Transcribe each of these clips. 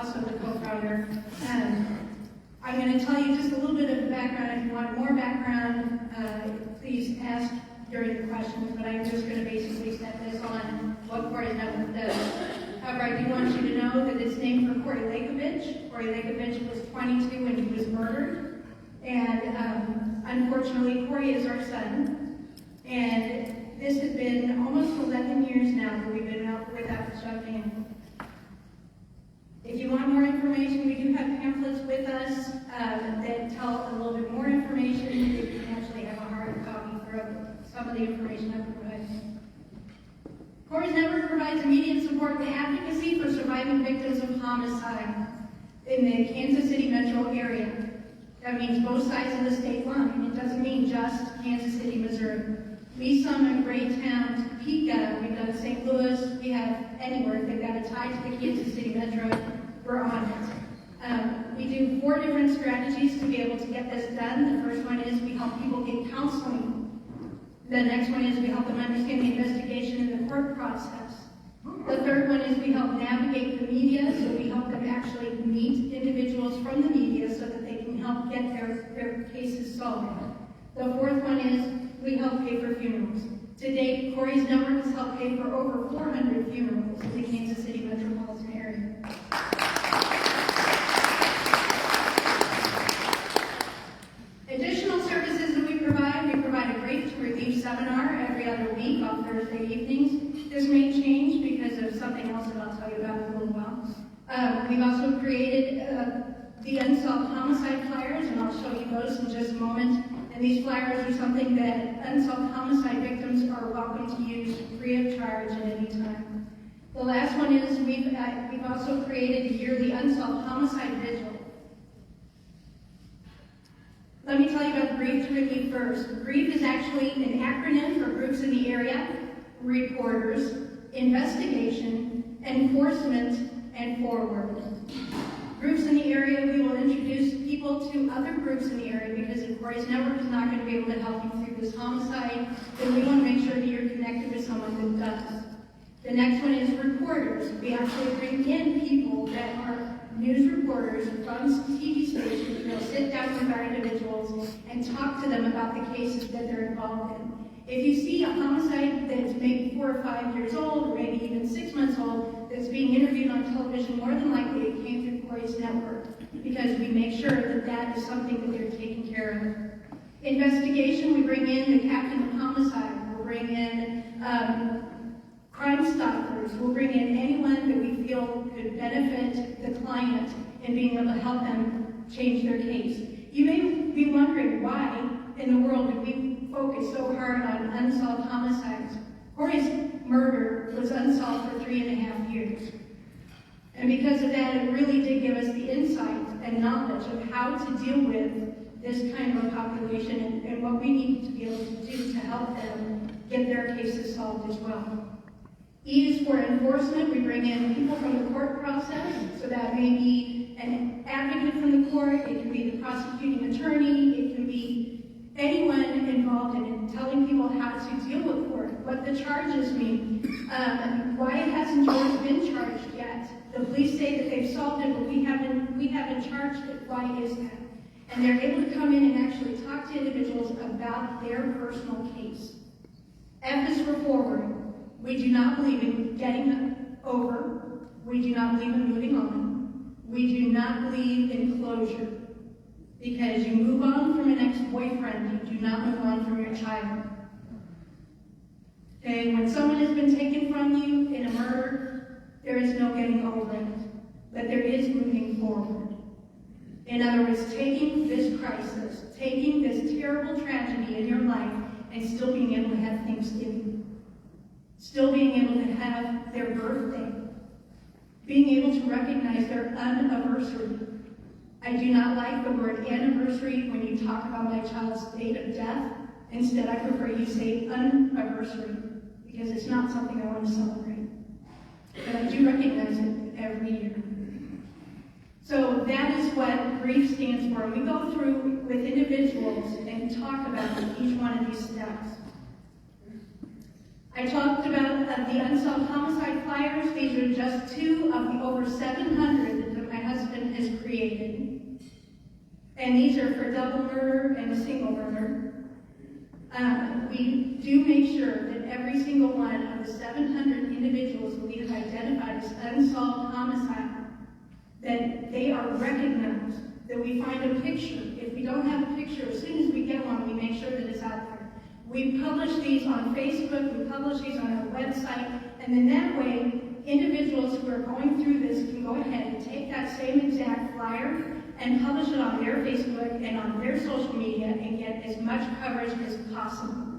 also the co-founder. I'm going to tell you just a little bit of the background. If you want more background, please ask during the questions, but I'm just going to basically set this on what Corey's Network does. However, I do want you to know that it's named for Corey Lakovich. Corey Lakovich was 22 when he was murdered. And unfortunately, Corey is our son. And this has been almost 11 years now that we've been out without something. If you want more information, we do have pamphlets with us that tell a little bit more information. You can actually have a hard copy for some of the information I've provided. Corey's Network provides immediate support and advocacy for surviving victims of homicide in the Kansas City metro area. That means both sides of the state line. It doesn't mean just Kansas City, Missouri. Lee's a great town, Topeka, we've done St. Louis, we have anywhere. They've got a tie to the Kansas City metro. We're on it. We do 4 different strategies to be able to get this done. The first one is we help people get counseling. The next one is we help them understand the investigation and the court process. The third one is we help navigate the media, so we help them actually meet individuals from the media so that they can help get their cases solved. The fourth one is we help pay for funerals. To date, Corey's Network has helped pay for over 400 funerals in the Kansas City metropolitan area. Additional services that we provide a grief to relief seminar every other week on Thursday evenings. This may change because of something else that I'll tell you about in a little while. We've also created the Unsolved Homicide flyers, and I'll show you those in just a moment. And these flyers are something that unsolved homicide victims are welcome to use free of charge at any time. The last one is we've also created a yearly Unsolved Homicide Vigil. Let me tell you about Grief to Relief first. GRIEF is actually an acronym for Groups in the Area, Reporters, Investigation, Enforcement, and Forward. Groups in the area, we will introduce people to other groups in the area because if Corey's Network is not going to be able to help you through this homicide, then we want to make sure that you're connected with someone who does. The next one is reporters. We actually bring in people that are news reporters from TV stations who will sit down with our individuals and talk to them about the cases that they're involved in. If you see a homicide that's maybe 4 or 5 years old, or maybe even 6 months old, that's being interviewed on television, more than likely it came through Corey's Network, because we make sure that that is something that they're taking care of. Investigation, we bring in the captain of homicide, we'll bring in Crime Stoppers, we'll bring in anyone that we feel could benefit the client in being able to help them change their case. You may be wondering why in the world do we focus so hard on unsolved homicides. Corey's murder was unsolved for 3.5 years. And because of that, it really did give us the insight and knowledge of how to deal with this kind of a population and what we need to be able to do to help them get their cases solved as well. E is for enforcement. We bring in people from the court process, so that may be an advocate from the court, it can be the prosecuting attorney, it can be anyone involved in it, telling people how to deal with court, what the charges mean, why hasn't George been charged yet. The police say that they've solved it, but we haven't charged it. Why is that? And they're able to come in and actually talk to individuals about their personal case. F is for forward. We do not believe in getting over. We do not believe in moving on. We do not believe in closure. Because you move on from an ex-boyfriend, you do not move on from your child. Okay, when someone has been taken from you in a murder, there is no getting over it. But there is moving forward. In other words, taking this crisis, taking this terrible tragedy in your life, and still being able to have Thanksgiving. Still being able to have their birthday. Being able to recognize their anniversary. I do not like the word anniversary when you talk about my child's date of death. Instead, I prefer you say anniversary, because it's not something I want to celebrate. But I do recognize it every year. So that is what grief stands for. We go through with individuals and talk about each one of these steps. I talked about the unsolved homicide flyers. These are just 2 of the over 700 that I and these are for double murder and a single murder. We do make sure that every single one of the 700 individuals that we have identified as unsolved homicide, that they are recognized, that we find a picture. If we don't have a picture, as soon as we get one, we make sure that it's out there. We publish these on Facebook, we publish these on our website, and then that way, individuals who are going through this can go ahead and take that same exact flyer and publish it on their Facebook and on their social media and get as much coverage as possible.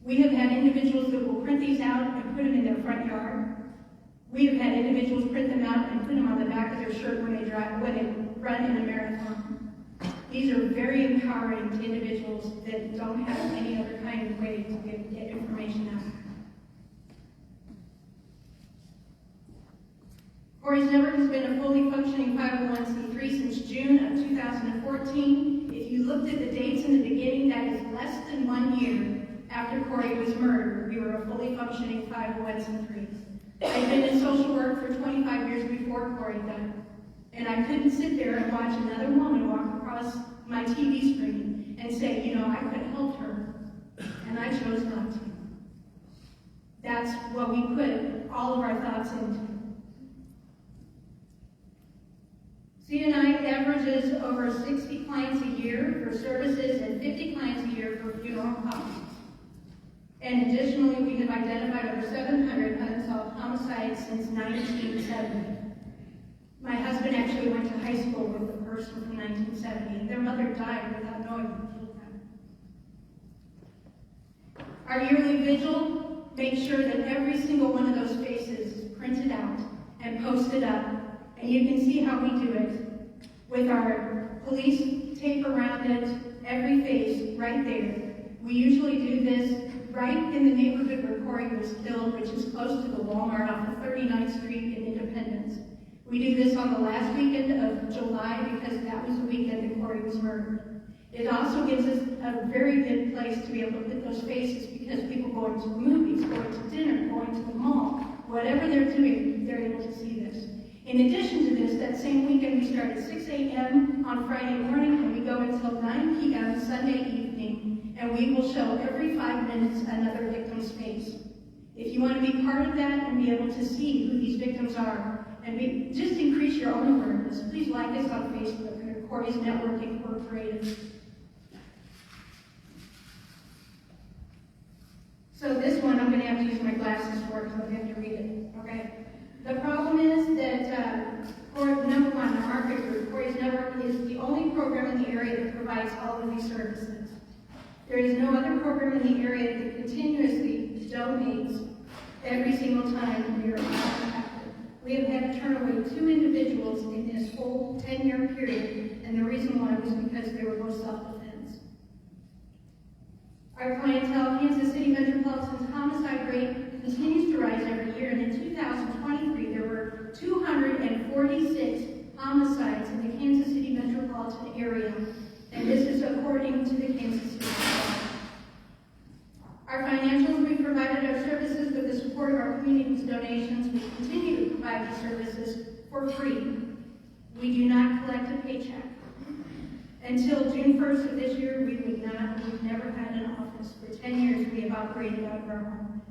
We have had individuals that will print these out and put them in their front yard. We have had individuals print them out and put them on the back of their shirt when they run in a marathon. These are very empowering to individuals that don't have any other kind of way to get information out. Corey's Network has been a fully functioning 501c3 since June of 2014. If you looked at the dates in the beginning, that is less than 1 year after Corey was murdered. We were a fully functioning 501c3. I've been in social work for 25 years before Corey died. And I couldn't sit there and watch another woman walk across my TV screen and say, you know, I could have helped her, and I chose not to. That's what we put all of our thoughts into. CNI averages over 60 clients a year for services and 50 clients a year for funeral costs. And additionally, we have identified over 700 unsolved homicides since 1970. My husband actually went to high school with a person from 1970, and their mother died without knowing who killed them. Our yearly vigil makes sure that every single one of those faces is printed out and posted up, and you can see how we do it with our police tape around it, every face right there. We usually do this right in the neighborhood where Corey was killed, which is close to the Walmart off of 39th Street in Independence. We do this on the last weekend of July because that was the weekend that Corey was murdered. It also gives us a very good place to be able to put those faces because people going to the movies, going to dinner, going to the mall, whatever they're doing, they're able to see this. In addition to this, that same weekend we start at 6 a.m. on Friday morning and we go until 9 p.m. Sunday evening, and we will show every 5 minutes another victim's face. If you want to be part of that and be able to see who these victims are, and just increase your own awareness, please like us on Facebook under Corey's Network Incorporated. So this one I'm going to have to use my glasses for because I'm going to have to read it. Okay. The problem is that number one, our market group, Corey's Network, is the only program in the area that provides all of these services. There is no other program in the area that continuously donates every single time we are impacted. We have had to turn away 2 individuals in this whole 10-year period, and the reason why was because they were both self-defense. Our clientele, Kansas City Metropolitan's homicide rate continues to rise every year, and in 2023 there were 246 homicides in the Kansas City metropolitan area, and this is according to the Kansas City Metropolitan. Our financials, we provided our services with the support of our community's donations. We continue to provide these services for free. We do not collect a paycheck. Until June 1st of this year, we've never had an office. For 10 years, we have operated out of our home.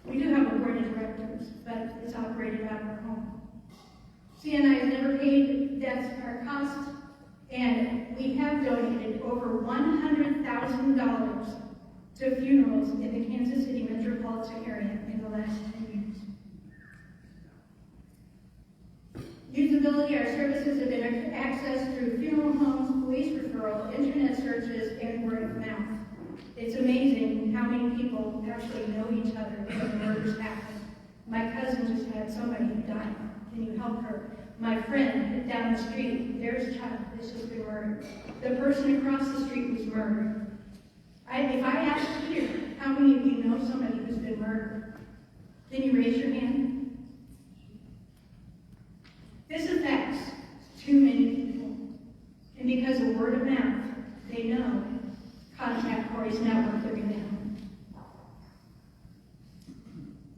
We do have a board of directors, but it's operated out of our home. CNI has never paid debts our cost, and we have donated over $100,000 to funerals in the Kansas City metropolitan area in the last 10 years. Usability, our services have been accessed through funeral homes, police referral, internet searches, and word of mouth. It's amazing how many people actually know each other when the murders happen. My cousin just had somebody who died. Can you help her? My friend down the street, there's a child that's just been murdered. The person across the street was murdered. If I ask here, how many of you know somebody who's been murdered? Then you raise your hand. This affects too many people. And because of word of mouth, they know, contact Corey's Network every now.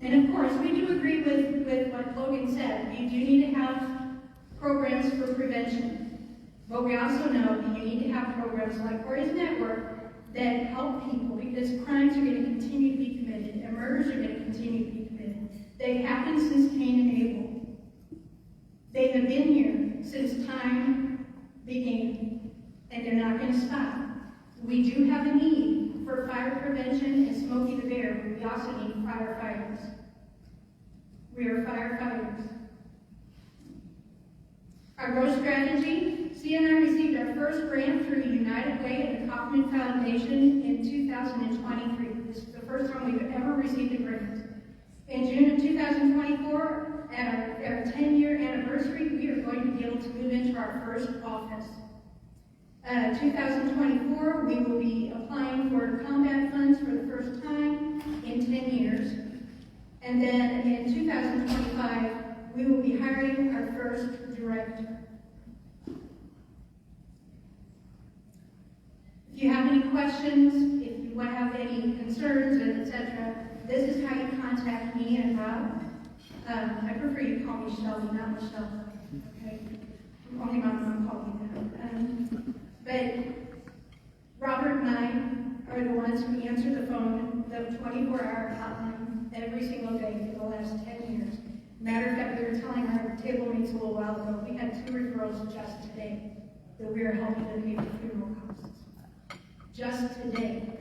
And of course, we do agree with what Logan said. You do need to have programs for prevention. But we also know that you need to have programs like Corey's Network that help people, because crimes are going to continue to be committed and murders are going to continue to be committed. They've happened since Cain and Abel. They have been here since time began, and they're not going to stop. We do have a need for fire prevention and Smokey the Bear, but we also need firefighters. We are firefighters. Our growth strategy, CNI received our first grant through United Way and the Kaufman Foundation in 2023. This is the first time we've ever received a grant. In June of 2024, at our 10-year anniversary, we are going to be able to move into our first office. 2024, we will be applying for combat funds for the first time in 10 years. And then in 2025, we will be hiring our first director. If you have any questions, if you want to have any concerns, etc., this is how you contact me and Rob. I prefer you call me Shelley, not Michelle. Okay? Only my mom called me that. But Robert and I are the ones who answer the phone, the 24-hour hotline, every single day for the last 10 years. Matter of fact, we were telling our table mates a little while ago, we had 2 referrals just today that we are helping to pay for funeral costs. Just today.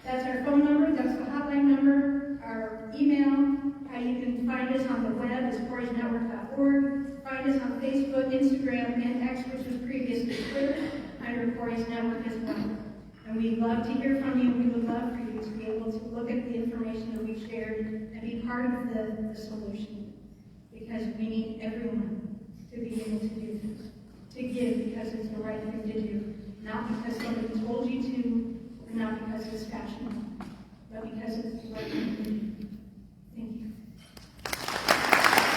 That's our phone number, that's the hotline number, our email. You can find us on the web as corysnetwork.org. Find us on Facebook, Instagram, and X, which was previously Twitter, under Corey's Network as well. And we'd love to hear from you. We would love for you to be able to look at the information that we've shared and be part of the solution. Because we need everyone to be able to do this. To give because it's the right thing to do. Not because somebody told you to, or not because it's fashionable, but because it's the right thing to do.